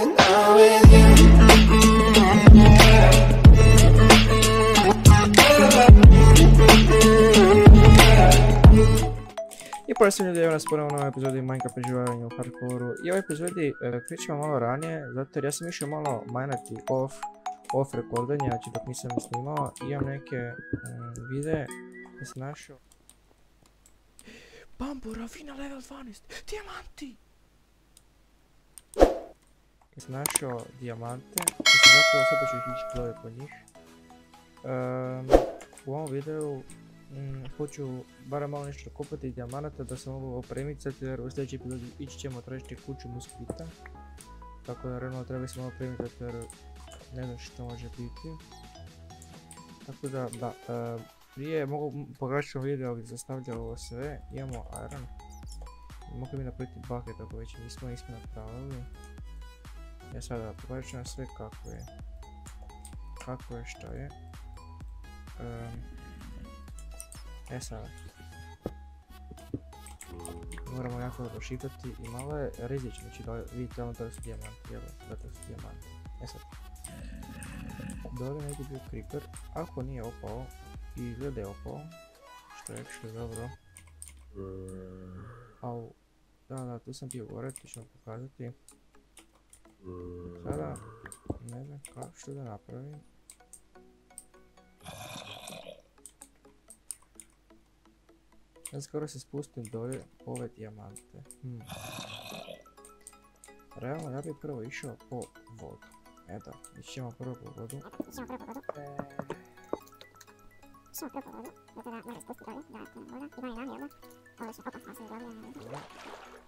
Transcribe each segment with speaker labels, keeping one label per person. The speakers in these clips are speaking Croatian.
Speaker 1: right now with you.
Speaker 2: I posljednji ljudi, evo nas ponovno u novom epizodi Minecraft preživljavanja u hardcoreu. I ovaj epizodi krećemo malo ranije, zato jer ja sam išao malo minati off recordanje, znači dok nisam snimao. Imam neke videe da sam našao. Bambu, ravina level 12, dijamanti! Da sam našao dijamante, da sam zapravo sada ću ići glede po njih. U ovom videu hoću barem malo nešto kupiti dijamanata da se mogu opremiti, jer u sljedeći epizodi ići ćemo tražiti kuću moskita. Tako da realno treba se malo opremiti jer ne znam što može biti. Tako da, prije mogu pogledati video gdje zastavlja ovo sve, imamo iron. Mogu mi napraviti bucket ako već nismo napravili. Ja sada pogledat ću na sve kako je što je. Sada moramo jako dobro šipati i malo je rizično, znači da vidite ono da su dijamanti, evo, da su dijamanti. Sad dole neki bio creeper, ako nije opao i izgleda je opao, što je dobro. Au, da, tu sam bio gore, ti ću vam pokazati. Sada ne znam kako što da napravim. Ja skoro se spustim dolje ove dijamante. Realno ja bih prvo išao po vodu. Eto, ići ćemo prvo po vodu.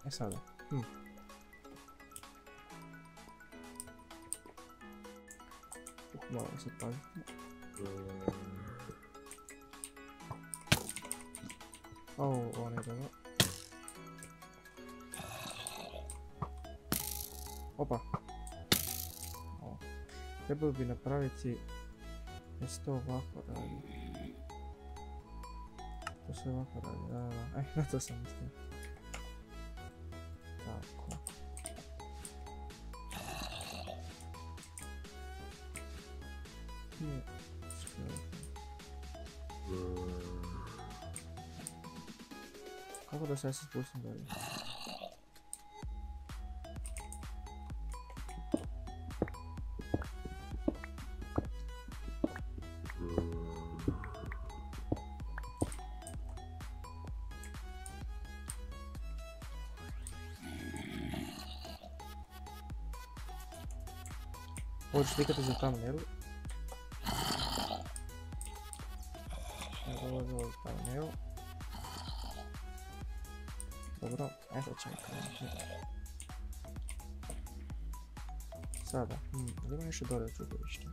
Speaker 2: Sada. Malo se paziti. Ovo ne dobro. Opa. Trebalo bi napraviti da se to ovako radi. To se ovako radi, da. Na to sam mislio. Tako. Kako da se ja se spustim dalje? Hoćeš tikati za thumbnail? Evo thumbnail. Dobro, sad ćemo krenuti. Sada, ima nešto dole od čudovišta.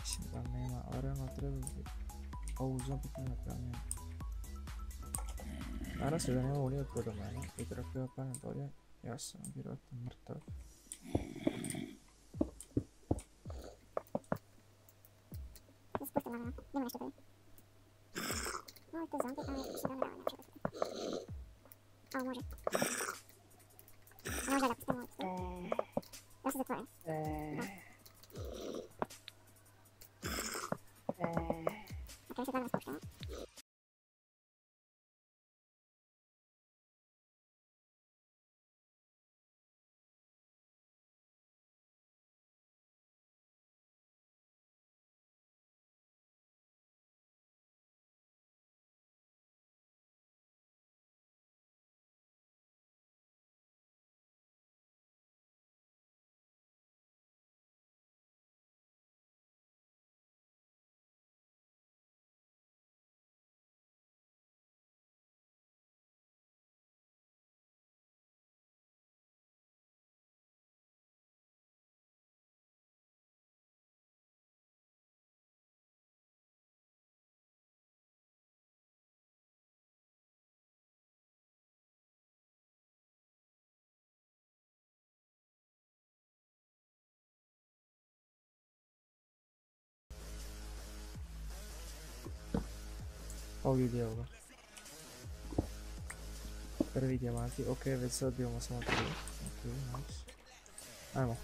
Speaker 2: Mislim da nema, ali realno treba bi ovu zombi ne napravljeno. Nadam se da nema ovo nijako do mene, i kako ja panem dolje, ja sam vjerojatno mrtav. Nema nešto dolje. Ovo je to zombi, ali se dobro ne može. Ovo može. A možda da pustimo ovo. Da se zatvore. Ok, sad danas poštamo. Ovdje gdje je ovo? Prvi dijamanti, ok, već sad imamo samo 3. Ok, nice. Ajmo.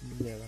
Speaker 2: 1.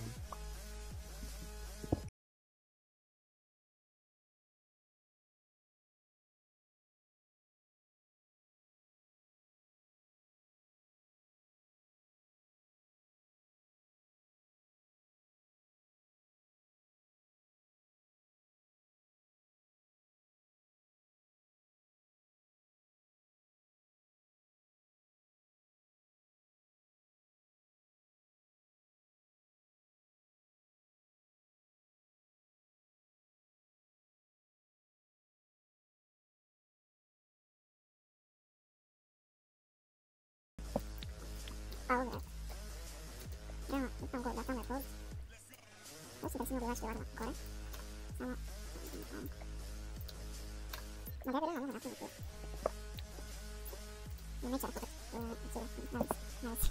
Speaker 1: Ovdje. Evo, nisam go da tamo je post. Osim da si mogu jačiti varma gore. Samo... Ma da bi realno mogu napuniti. Neće naputat. Cijelo. Najveći.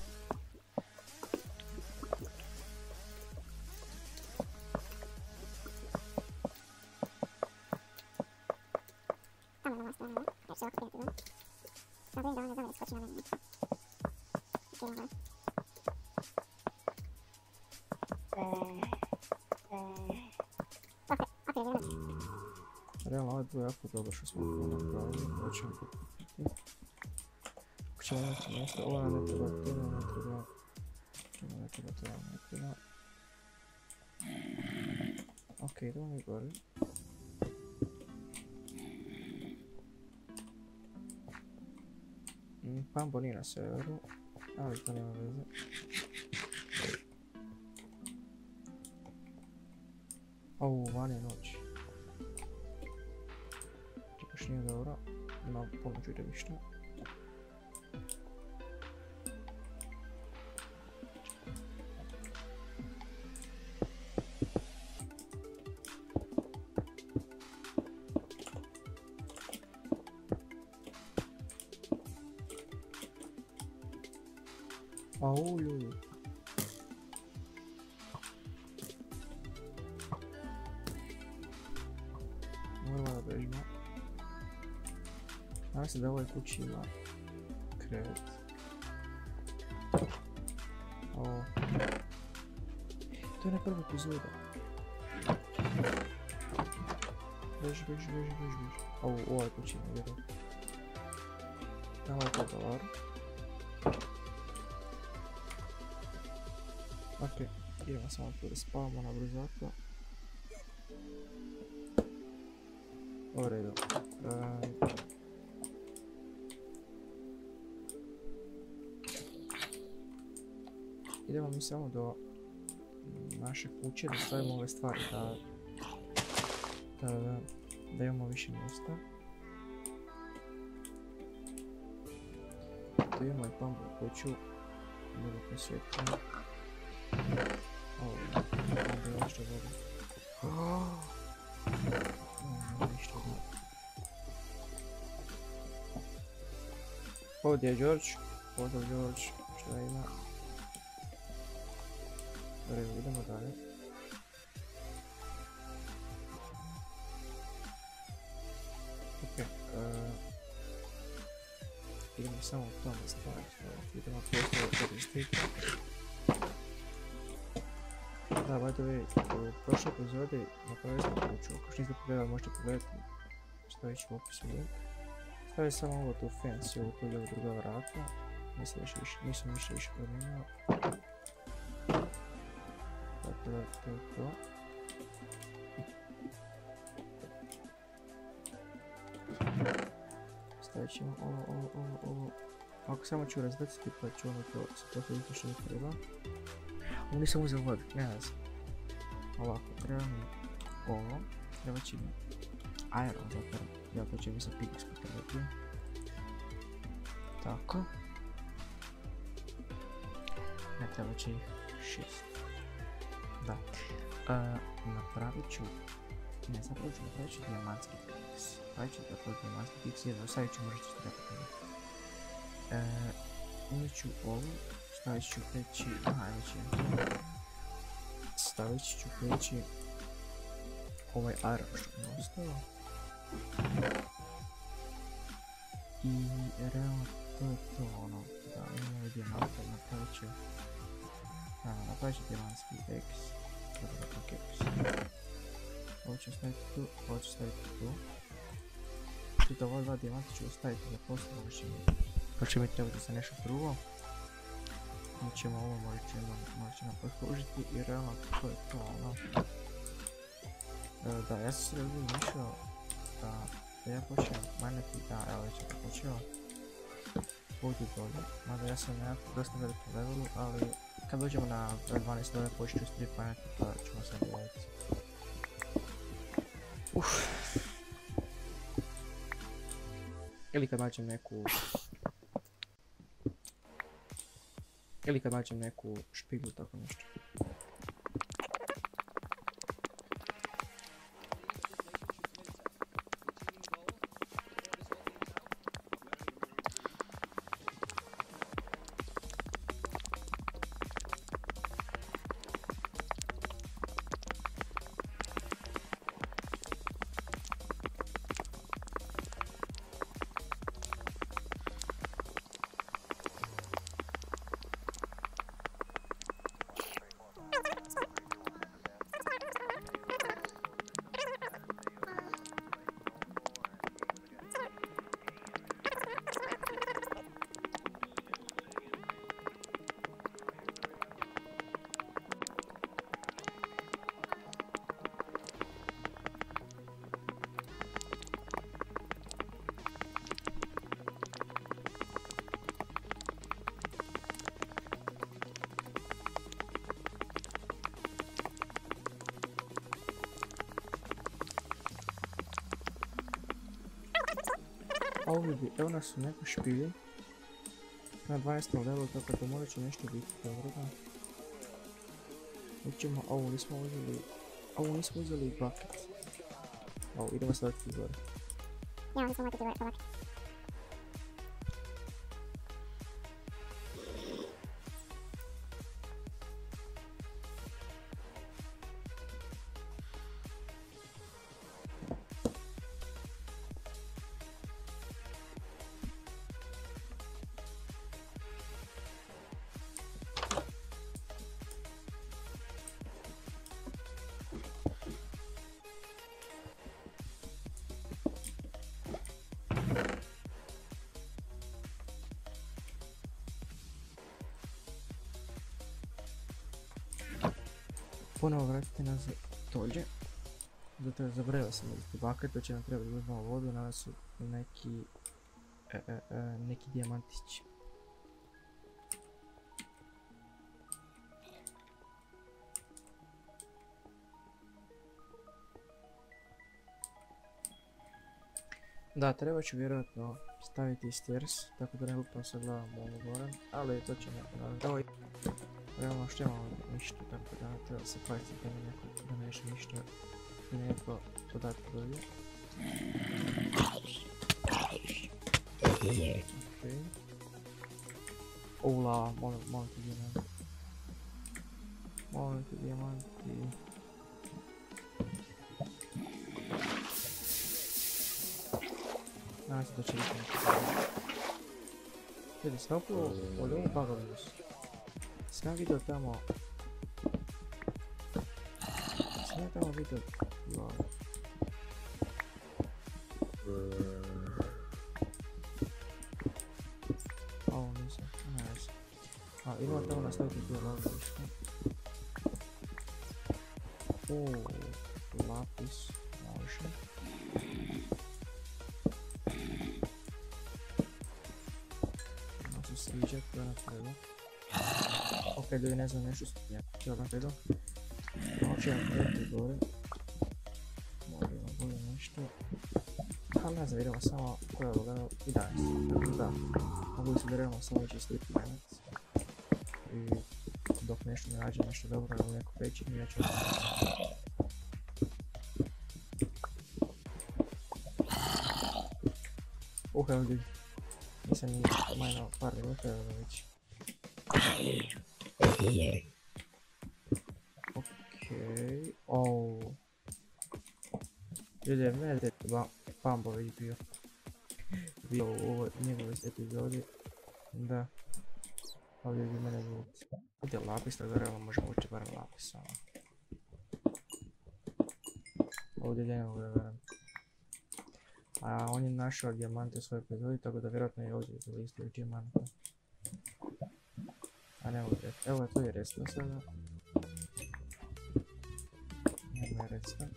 Speaker 1: Tamo je na moja strana, ne? Jer će ovako prijeti dole. Sad vidim da on ne zove da skoči na mene. Ok, na gore.
Speaker 2: Realno, ovo je bilo jako dobro što smo napravili. Ovo ćemo kupiti. Ako ćemo imati mjesto, ovo nam ne treba, to nam ne treba. To nam ne treba, to nam ne treba. Ok, idemo mi gore. Pambo nije na severu, ali to nema veze. Van je noć. To baš nije dobro, ima puno čudovišta. Au ljudi. Moramo da bežimo. Nadam se da u ovoj kući ima krevet. Ovo. To je na prva epizoda. Beži. Ovo u ovoj kući ima vjerujem. Tamo je pogovar. Ok, idemo samo tu da spavamo na brzaka. U redu. Idemo mi samo do naše kuće da stavimo ove stvari da imamo više mjesta. Tu imamo i pambu kuću. Dobro posvjetimo. Ovo je nešto dobro. Ništa dobro. Ovdje je George. Pozdrav George. Šta ima? Dobro, idemo dalje. Ok. Idemo samo u tome stvari. Idemo postoje koristiti. Da, by the way, u prošloj epizodi napravili smo kuću. Ako što niste pogledali, možete pogledati. Stavit ću u opisu link. Stavit samo ovo tu fancy, ovo tu ljevo druga vrata. Nisam više promijenio. Tako da to je to. Stavit ćemo ovo. Ako samo ću razbaciti pa ću ono to se poslediti što mi treba. Ovo nisam uzeo vod, ne znam. Ovako, treba mi ovo. Treba će mi iron zapravo. Jako će mi se pigix potrebati. Tako. Ne treba će ih 6. Da. Napravit ću... Ne, zapravo ću napravit ću dijamantski pigix. Napravit ću zapravo dijamantski pigix, jedno stavit ću možda što treba pogledati. Uzet ću ovo. Stavit ću peći... Aha, evo će jedno. Stavit ću peći ovaj iron što mi je ostalo. I realno to je to ono, da imamo ovaj dijamant, napravit ću napravit ću dijamantski X. Ovo ću staviti tu, ovo ću staviti tu. Čito ovo dva dijamanta ću staviti za poslije, pa će mi trebati za nešto drugo. Mi ćemo ovo možda će nam poslužiti i realno to je to ono. Da, ja sam se ovdje mišljao da ja počnem manjati, da evo već je počeo ovdje dolje, mada ja sam na dosta velikom levelu, ali kad dođemo na 12 level počet ću strip manjati pa ćemo se odgovoriti. Ili kad nađem neku špiglu, tako nešto. Evo nas su neko špilje na 12. levelu, tako da morat će nešto biti dobro da. Ućemo, ovo nismo uzeli bucket. Ovo, idemo staviti gore.
Speaker 1: Ja, nismo matiti gore po bucket.
Speaker 2: Ponovo vratite nas dolje. Zato zaboravio sam uzeti bucket, to će nam trebati da uzmemo vodu, nadam su neki dijamantići. Da, treba ću vjerojatno staviti stairs, tako da ne lupam sa glavom ovdje gore, ali to će naravno. Realno što imamo ništa, tako da treba se paziti da ne više ništa, da neko podatak dođe. Okej. Oula, molim ti dijamanti. Molim ti dijamanti. Nadam se da će biti nešto. Vidi, sam upravo od ovom bugavlju su. Sam ja vidio tamo... Sam ja tamo vidio... Ovo nisam, ne znam. A, idemo tamo nastaviti tu bugavljište. Lapis, može. Možda se sviđa, to je na treba. Ok, ljudi ne znam nešto stupnja, cijelo na predu. Ovo ću vam predati gore. Možemo bolje nešto. Ali ne znam, idemo samo koje je ovo level 11. Da, mogu se da idemo samo ići stripi danac. I dok nešto ne nađe nešto dobro ili neko peći, ja ću evo ljudi. Nisam ni majnao par minuta, evo već. Okej, ljudi, mene je Pambo već bio u ovoj njegovoj epizodi, da, Ovdje bi mene vuci. Ovdje je lapis, tako da realno možemo ući barem lapis. Ovdje je njegov da veram. A on je našao dijamante u svojoj proizvodi, tako da vjerojatno je ovdje bilo isto i dijamanta. A ne ovdje. Evo tu je redstone sada. Nema je redstone.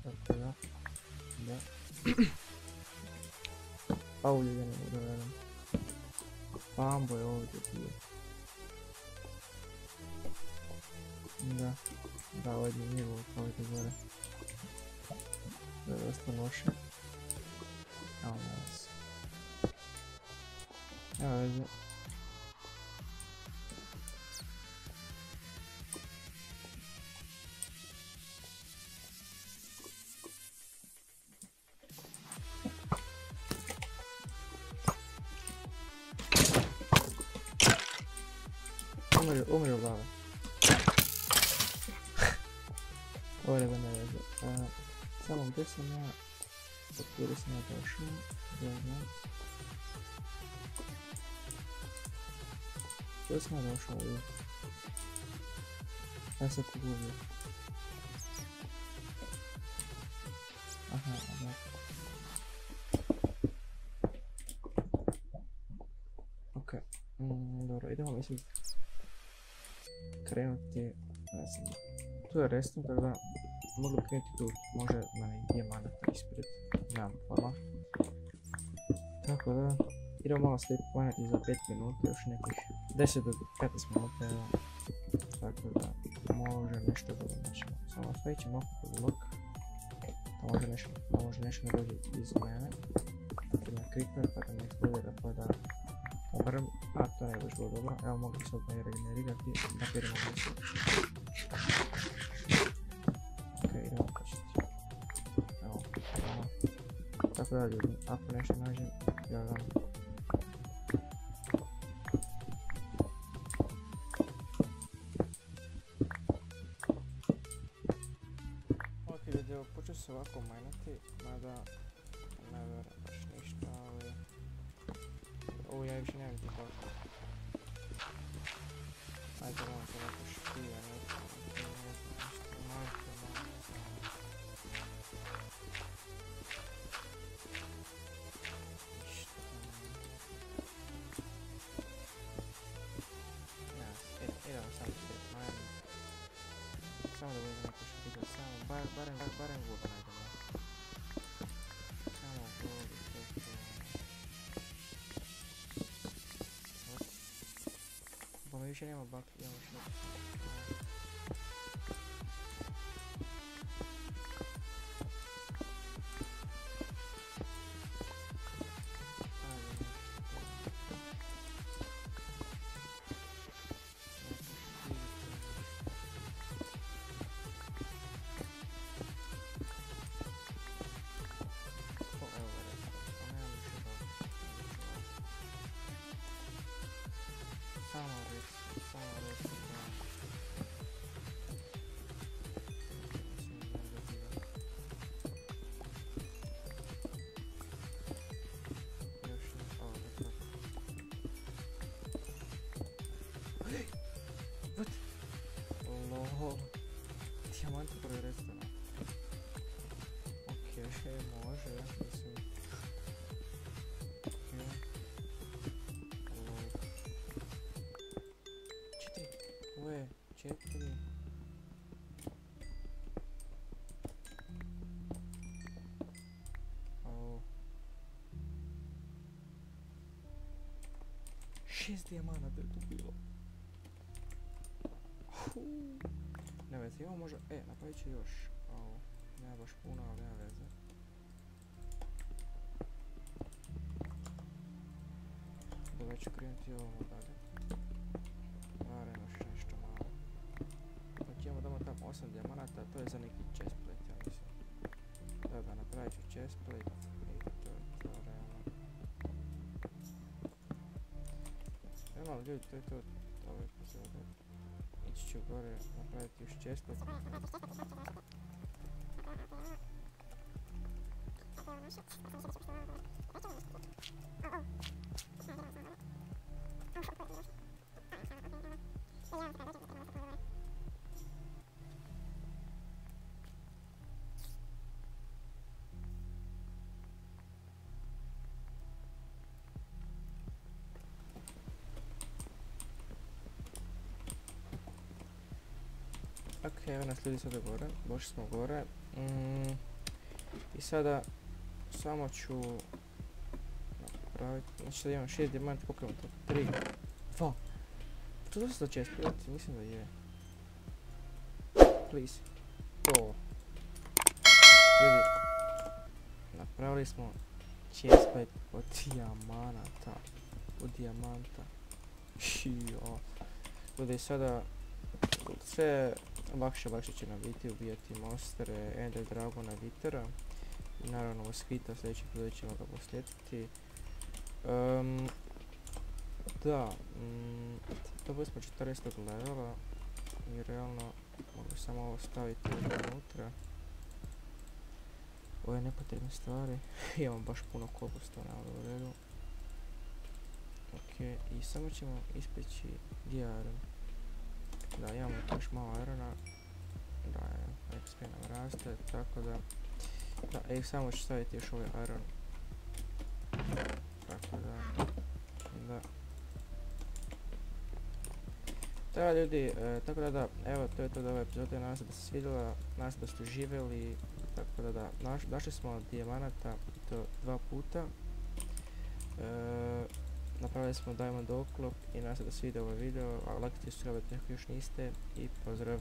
Speaker 2: Tako da. Da. A ovdje je njegov da veram. Bambo je ovdje bio. Da, ovdje je njegov ovdje gore. Da je dosta loše. Evo nas. Evo veze. Umri u glava. Ovo je da ne veze. Samo gdje sam ja, od kuda sam ja došao, gdje znam. Gdje sam ja došao ovdje? Ja se pogubio. Aha, da. Ok, dobro, idemo mislim krenuti, ne znam. Tu je redstone, tako da mogu bi krenuti tu, može na dijamanata ispred, nemam pojma. Tako da, idemo malo sleep poinati za 5 minuta, još nekih 10 do 15 minuta, evo. Tako da, može nešto dobro nećemo. Samo svećemo oko blok, da može nešto ne dođe iz mene. Na creeper pa da ne eksplodira pa da umrem, a to ne bi bilo dobro. Evo mogu bi se odmah i regenerirati, napirimo gdje. Ok, idemo početi. Evo, tako da ljudi, ako nešto nađem, ja vam. Ok ljudi, evo počeo se ovako majnati, mada ne vjerujem baš ništa, ali ovo ja više nemam ti kako. Ajde vam se ovako špija, ne znam ništa, majke. Idemo samo svijet majni. Samo da budemo neko špija, samo barem vodu najdemo. Samo vodu, pa više nema bakli, imamo što. What? Lol. Dijamante broj redstone. Ok, može, mislim. Ok. Lol. 4. Ovo je 4. Ovo. 6 dijamanata je tu bilo. Ne veze, imamo možda, napravit ću još, nema baš puno, ali nema veze. Da ću krenuti ovamo dalje. Barem još nešto malo. Znači imamo doma tamo 8 dijamanata, to je za neki chestplate, ja mislim. Da, napravit ću chestplate i to je to, realno. Realno ljudi, to je to ove epizode. Ići ću gore napraviti još chestplate. Ok, evo nas ljudi sada gore, došli smo gore. I sada samo ću napraviti, znači da imam 6 dijamanti, koliko imam to? 3, 2. To je dosta čest prijatelji, mislim da je. Please. To. Ljudi, napravili smo chestplate od dijamanata. Od dijamanta. Šijo. Ljudi, sada sve lakše će nam biti ubijati monstere, Ender Dragona, Vitera i naravno Moskita, sljedeći put ćemo ga posjetiti. Dobili smo 40 levela i realno mogu samo ovo staviti unutra. Ove nepotrebne stvari, imamo baš puno cobblestone, ali u redu. Ok, i samo ćemo ispeći iron. Da, imamo još malo irona. Da, XP nam raste, tako da... Da, samo ću staviti još ovaj iron. Tako da... Da. Da, ljudi, tako da, evo, to je to da ove epizode, nadam se da se svidjela, nadam se da ste uživjeli, tako da, našli smo dijamanata i to 2 puta. Napravili smo diamond oklop i nadam se da se svidio ovaj video, a lajkajte, subscribe ako još niste i pozdrav!